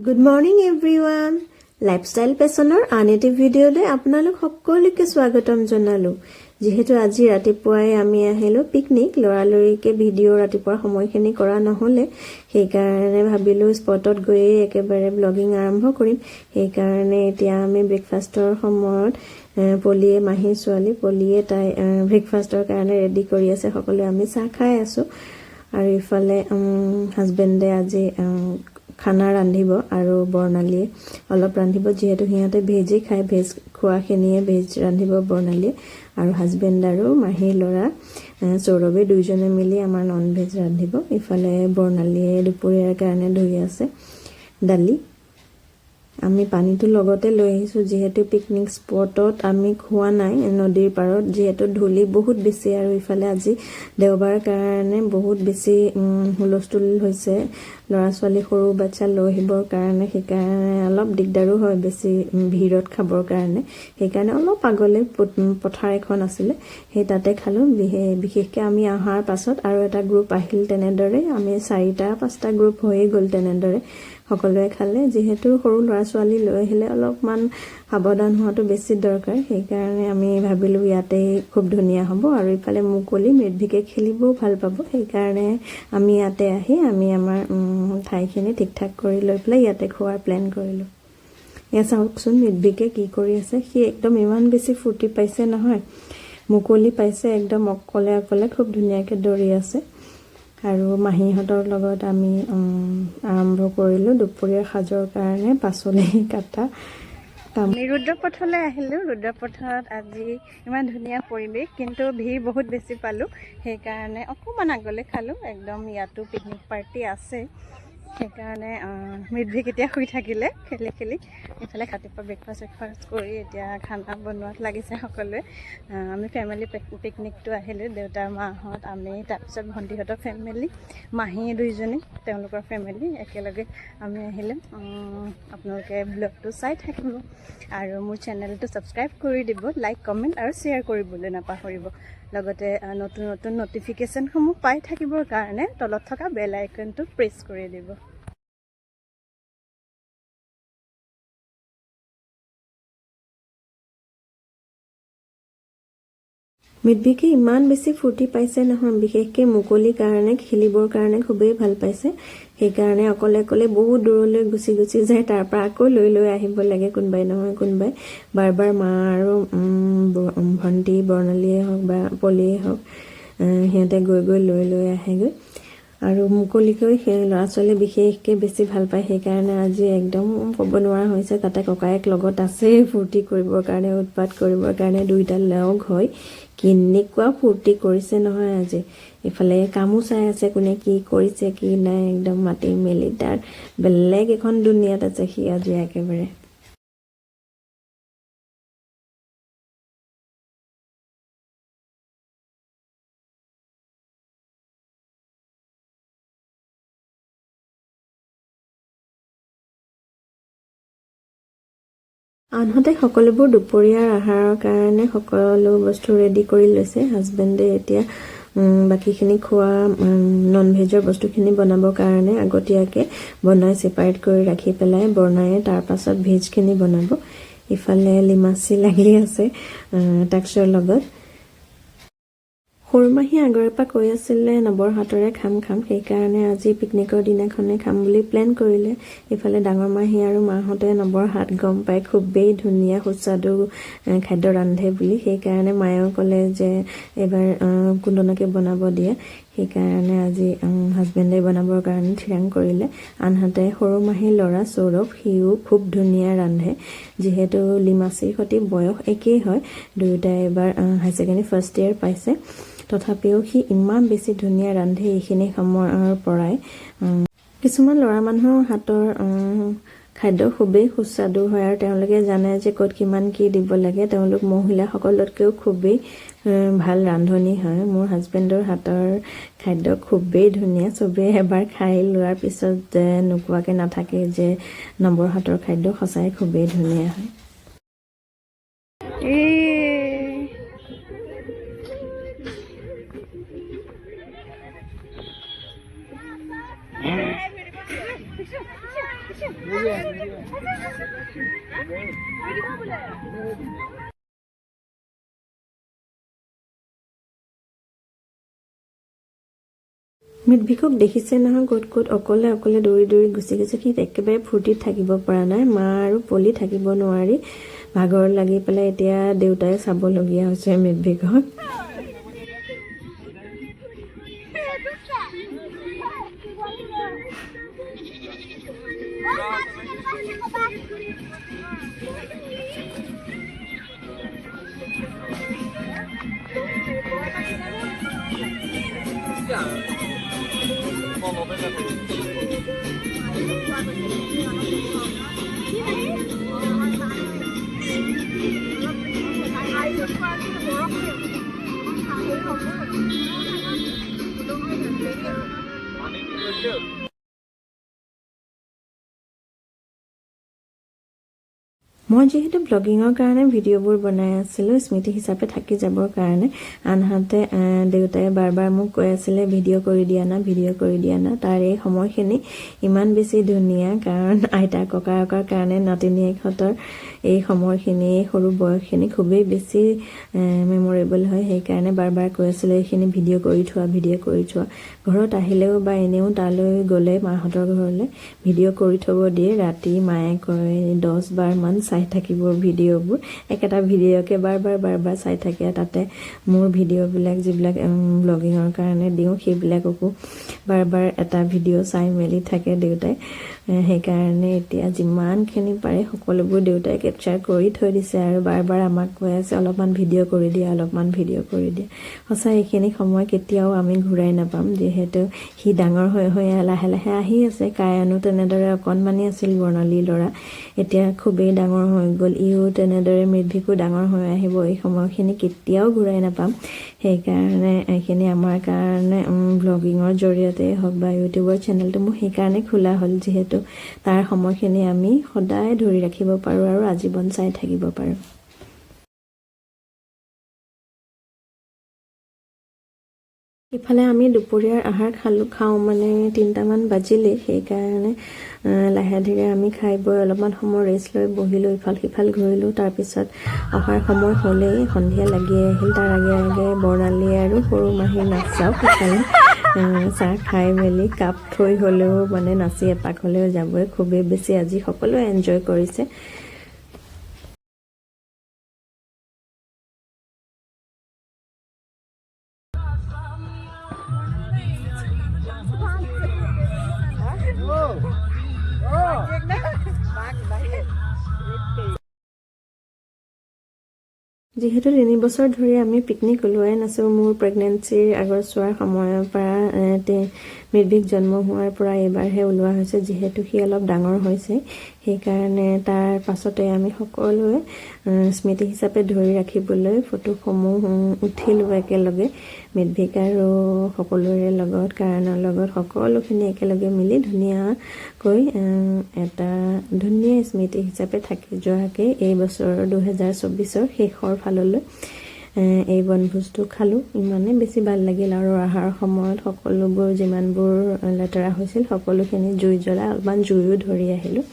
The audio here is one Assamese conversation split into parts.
Good morning everyone. Lifestyle পেছনৰ আন এটি ভিডিঅ'লৈ আপোনালোক সকলোকে স্বাগতম জনালো। যেহেতু আজি ৰাতিপুৱাই আমি আহিলো পিকনিক লৰালৰিকে ভিডিঅ' ৰাতিপুৱাৰ সময়খিনি কৰা নহলে সেই কাৰণে ভাবিলো স্পটত গৈ একেবাৰে ব্লগিং আৰম্ভ কৰিম। সেই কাৰণে এতিয়া আমি ব্ৰেকফাষ্টৰ সময়ত পলিয়ে মাহী ছোৱালী পলিয়ে তাই ব্ৰেকফাষ্টৰ কাৰণে ৰেডি কৰি আছে। সকলোৱে আমি চাহ খাই আছো আৰু ইফালে হাজবেণ্ডে আজি খানা ৰান্ধিব আৰু বৰ্ণালীয়ে অলপ ৰান্ধিব। যেহেতু সিহঁতে ভেজে খায়, ভেজ খোৱাখিনিয়ে ভেজ ৰান্ধিব বৰ্ণালীয়ে আৰু হাজবেণ্ড আৰু মাহীৰ ল'ৰা সৌৰভে দুইজনে মিলি আমাৰ নন ভেজ ৰান্ধিব। ইফালে বৰ্ণালীয়ে দুপৰীয়াৰ কাৰণে ধুই আছে দালি। আমি পানীটো লগতে লৈ আহিছোঁ যিহেতু পিকনিক স্পটত আমি খোৱা নাই নদীৰ পাৰত, যিহেতু ধূলি বহুত বেছি আৰু ইফালে আজি দেওবাৰ কাৰণে বহুত বেছি হুলস্থুল হৈছে। ল'ৰা ছোৱালী সৰু বাচ্চা লৈ আহিবৰ কাৰণে সেইকাৰণে অলপ দিগদাৰো হয় বেছি ভিৰত খাবৰ কাৰণে। সেইকাৰণে অলপ আগলৈ পথাৰ এখন আছিলে সেই তাতে খালোঁ। বিশেষকৈ আমি অহাৰ পাছত আৰু এটা গ্ৰুপ আহিল, তেনেদৰে আমি 4-5টা গ্ৰুপ হৈয়ে গ'ল। তেনেদৰে সকলোৱে খালে। যিহেতু সৰু ল'ৰা ছোৱালী লৈ আহিলে অলপমান সাৱধান হোৱাটো বেছি দৰকাৰ, সেইকাৰণে আমি ভাবিলোঁ ইয়াতেই খুব ধুনীয়া হ'ব আৰু ইফালে মুকলি মৃদভিকে খেলিবও ভাল পাব। সেইকাৰণে আমি ইয়াতে আহি আমি আমাৰ ঠাইখিনি ঠিক ঠাক কৰি লৈ পেলাই ইয়াতে খোৱাৰ প্লেন কৰিলোঁ। এয়া চাওকচোন মৃদভিকে কি কৰি আছে। সি একদম ইমান বেছি ফূৰ্তি পাইছে নহয়, মুকলি পাইছে একদম অকলে অকলে খুব ধুনীয়াকৈ দৌৰি আছে। আৰু মাহীহঁতৰ লগত আমি আৰম্ভ কৰিলোঁ দুপৰীয়াৰ সাজৰ কাৰণে পাচলি কাটা কাম। ৰুদ্ৰপথলৈ আহিলোঁ। ৰুদ্ৰপথত আজি ইমান ধুনীয়া পৰিৱেশ, কিন্তু ভিৰ বহুত বেছি পালোঁ। সেইকাৰণে অকণমান আগলৈ খালোঁ। একদম ইয়াতো পিকনিক পাৰ্টি আছে, সেইকাৰণে মৃদভি কেতিয়া শুই থাকিলে খেলি খেলি। ইফালে ৰাতিপুৱা ব্ৰেকফাষ্ট কৰি এতিয়া খানা বনোৱাত লাগিছে সকলোৱে। আমি ফেমিলি পিকনিকটো আহিলোঁ, দেউতা মাহঁত আমি, তাৰপিছত ভণ্টিহঁতৰ ফেমিলি, মাহী দুইজনী তেওঁলোকৰ ফেমিলি একেলগে আমি আহিলোঁ। আপোনালোকে ব্লগটো চাই থাকিব আৰু মোৰ চেনেলটো ছাবস্ক্ৰাইব কৰি দিব, লাইক কমেণ্ট আৰু শ্বেয়াৰ কৰিবলৈ নাপাহৰিব। লগতে নতুন নতুন নটিফিকেশ্যনসমূহ পাই থাকিবৰ কাৰণে তলত থকা বেল আইকনটো প্ৰেছ কৰি দিব। মৃদভিকে ইমান বেছি ফূৰ্তি পাইছে নহয়, বিশেষকৈ মুকলিৰ কাৰণে খেলিবৰ কাৰণে খুবেই ভাল পাইছে। সেইকাৰণে অকলে অকলে বহুত দূৰলৈ গুচি যায়, তাৰ পৰা আকৌ লৈ আহিব লাগে কোনোবাই নহয় কোনোবাই। বাৰ বাৰ মা আৰু ভণ্টি বৰ্ণালীয়ে হওক বা পলিয়ে হওক সিহঁতে গৈ লৈ আহেগৈ। আৰু মুকলিকৈ সেই ল'ৰা ছোৱালীয়ে বিশেষকৈ বেছি ভাল পায়। সেইকাৰণে আজি একদম ক'ব নোৱাৰা হৈছে। তাতে ককায়েক লগত আছেই ফূৰ্তি কৰিবৰ কাৰণে, উৎপাত কৰিবৰ কাৰণে দুইটা লগ হৈ কেনেকুৱা ফূৰ্তি কৰিছে নহয় আজি। ইফালে কামো চাই আছে কোনে কি কৰিছে কি নাই, একদম মাতি মেলি তাৰ বেলেগ এখন দুনিয়াত আছে সি আজি একেবাৰে। আনহাতে সকলোবোৰ দুপৰীয়াৰ আহাৰৰ কাৰণে সকলো বস্তু ৰেডি কৰি লৈছে। হাজবেণ্ডে এতিয়া বাকীখিনি খোৱা নন ভেজৰ বস্তুখিনি বনাবৰ কাৰণে আগতীয়াকৈ বনাই ছেপাৰেট কৰি ৰাখি পেলাই বনাই তাৰ পাছত ভেজখিনি বনাব। ইফালে লিমাচি লাগি আছে টাক্সৰ লগত। সৰু মাহী আগৰে পৰা কৈ আছিলে নবৰ হাতৰে খাম, সেইকাৰণে আজি পিকনিকৰ দিনাখনে খাম বুলি প্লেন কৰিলে। ইফালে ডাঙৰ মাহী আৰু মাহঁতে নবৰ হাত গম পাই খুবেই ধুনীয়া সুস্বাদু খাদ্য ৰান্ধে বুলি। সেইকাৰণে মায়েও ক'লে যে এইবাৰ কুন্দনকে বনাব দিয়ে। সেইকাৰণে আজি হাজবেণ্ডে বনাবৰ কাৰণে থিৰাং কৰিলে। আনহাতে সৰু মাহীৰ ল'ৰা সৌৰভ, সিও খুব ধুনীয়া ৰান্ধে। যিহেতু লিমাচিৰ সৈতে বয়স একেই হয়, দুয়োটাই এবাৰ হাই ছেকেণ্ডেৰী ফাৰ্ষ্ট ইয়েৰ পাইছে, তথাপিও সি ইমান বেছি ধুনীয়া ৰান্ধে এইখিনি সময়ৰ পৰাই। কিছুমান ল'ৰা মানুহৰ হাতৰ খাদ্য খুবেই সুস্বাদু হয় আৰু তেওঁলোকে জানে যে ক'ত কিমান কি দিব লাগে। তেওঁলোক মহিলাসকলতকৈও খুবেই ভাল ৰান্ধনি হয়। মোৰ হাজবেণ্ডৰ হাতৰ খাদ্য খুবেই ধুনীয়া। চবেই এবাৰ খাই লোৱাৰ পিছত নোকোৱাকৈ নাথাকে যে নবৰ হাতৰ খাদ্য সঁচাই খুবেই ধুনীয়া হয়। মিতভিকক দেখিছে নহয় ক'ত ক'ত অকলে অকলে দৌৰি দৌৰি গুচি গৈছে। সি একেবাৰে ফূৰ্তিত থাকিব পৰা নাই। মা আৰু পলি থাকিব নোৱাৰি ভাগৰ লাগি পেলাই এতিয়া দেউতাই চাবলগীয়া হৈছে মিতভিকক। মই যিহেতু ব্লগিঙৰ কাৰণে ভিডিঅ'বোৰ বনাই আছিলোঁ স্মৃতি হিচাপে থাকি যাবৰ কাৰণে, আনহাতে দেউতাই বাৰ বাৰ মোক কৈ আছিলে ভিডিঅ' কৰি দিয়া না। তাৰ এই সময়খিনি ইমান বেছি ধুনীয়া, কাৰণ আইতা ককাকৰ কাৰণে নাতিনীয়েকহঁতৰ এই সময়খিনি সৰু বয়সখিনি খুবেই বেছি মেমৰেবল হয়। সেইকাৰণে বাৰ বাৰ কৈ আছিলে এইখিনি ভিডিঅ' কৰি থোৱা। ঘৰত আহিলেও বা এনেও তালৈ গ'লে মাহঁতৰ ঘৰলৈ ভিডিঅ' কৰি থ'ব দিয়ে। ৰাতি মায়ে কয় 10 বাৰমান চাই থাকিব ভিডিঅ'বোৰ, একেটা ভিডিঅ'কে বাৰ বাৰ চাই থাকে। তাতে মোৰ ভিডিঅ'বিলাক যিবিলাক ব্লগিঙৰ কাৰণে দিওঁ সেইবিলাককো বাৰ বাৰ এটা ভিডিঅ' চাই মেলি থাকে দেউতাই। সেইকাৰণে এতিয়া যিমানখিনি পাৰে সকলোবোৰ দেউতাই কেপচাৰ কৰি থৈ দিছে আৰু বাৰ বাৰ আমাক কৈ আছে অলপমান ভিডিঅ' কৰি দিয়া। সঁচা এইখিনি সময় কেতিয়াও আমি ঘূৰাই নাপাম, যিহেতু সি ডাঙৰ হৈ লাহে লাহে আহি আছে। কায়ানো তেনেদৰে অকণমানি আছিল বৰ্ণালী ল'ৰা, এতিয়া খুবেই ডাঙৰ হৈ গ'ল। ইও তেনেদৰে মিতভিকো ডাঙৰ হৈ আহিব। এই সময়খিনি কেতিয়াও ঘূৰাই নাপাম। সেইকাৰণে এইখিনি আমাৰ কাৰণে ব্লগিঙৰ জৰিয়তে হওক বা ইউটিউবৰ চেনেলটো মোৰ সেইকাৰণে খোলা হ'ল, যিহেতু তাৰ সময়খিনি আমি সদায় ধৰি ৰাখিব পাৰোঁ আৰু আজীৱন চাই থাকিব পাৰোঁ। ইফালে আমি দুপৰীয়াৰ আহাৰ খাওঁ মানে 3টামান বাজিলেই। সেইকাৰণে লাহে ধীৰে আমি খাই বৈ অলপমান সময় ৰেষ্ট লৈ বহিলোঁ, ইফাল সিফাল ঘূৰিলোঁ। তাৰপিছত অহাৰ সময় হ'লেই সন্ধিয়া লাগি আহিল। তাৰ আগে বৰ্ণালী আৰু সৰু মাহীৰ নাচ চাওঁ। সেইকাৰণে চাহ খাই মেলি কাপ থৈ হ'লেও মানে নাচি এপাক হ'লেও যাবই। খুবেই বেছি আজি সকলোৱে এনজয় কৰিছে। যিহেতু 3 বছৰ ধৰি আমি পিকনিক ওলোৱাই নাছোঁ, মোৰ প্ৰেগনেঞ্চিৰ আগৰ চোৱাৰ সময়ৰ পৰা মিতভিক জন্ম হোৱাৰ পৰা এইবাৰহে ওলোৱা হৈছে। যিহেতু সি অলপ ডাঙৰ হৈছে, সেইকাৰণে তাৰ পাছতে আমি সকলোৱে স্মৃতি হিচাপে ধৰি ৰাখিবলৈ ফটোসমূহ উঠিলোঁ একেলগে, মিতভিক আৰু সকলোৰে লগত, কাৰণৰ লগত সকলোখিনি একেলগে মিলি ধুনীয়াকৈ এটা ধুনীয়া স্মৃতি হিচাপে থাকি যোৱাকৈ এই বছৰৰ 2024ৰ শেষৰ ফাললৈ এই বনভোজটো খালোঁ। ইমানেই বেছি ভাল লাগিল আৰু অহাৰ সময়ত সকলোবোৰ যিমানবোৰ লেতেৰা হৈছিল সকলোখিনি জুই জ্বলাই অলপমান জুইও ধৰি আহিলোঁ।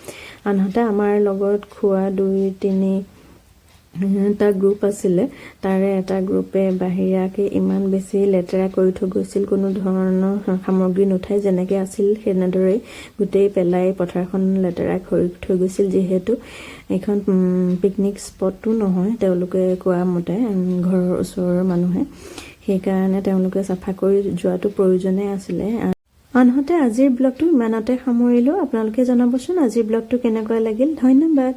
আনহাতে আমাৰ লগত খোৱা 2-3টা গ্ৰুপ আছিলে, তাৰে এটা গ্ৰুপে বাহিৰাকৈ ইমান বেছি লেতেৰা কৰি থৈ গৈছিল, কোনো ধৰণৰ সামগ্ৰী নুঠাই যেনেকৈ আছিল সেনেদৰেই গোটেই পেলাই পথাৰখন লেতেৰা কৰি থৈ গৈছিল। যিহেতু এইখন পিকনিক স্পটো নহয় তেওঁলোকে কোৱা মতে ঘৰৰ ওচৰৰ মানুহে, সেইকাৰণে তেওঁলোকে চাফা কৰি যোৱাটো প্ৰয়োজনেই আছিলে। আনহাতে আজিৰ ব্লগটো ইমানতে সামৰিলোঁ। আপোনালোকে জনাবচোন আজিৰ ব্লগটো কেনেকুৱা লাগিল। ধন্যবাদ।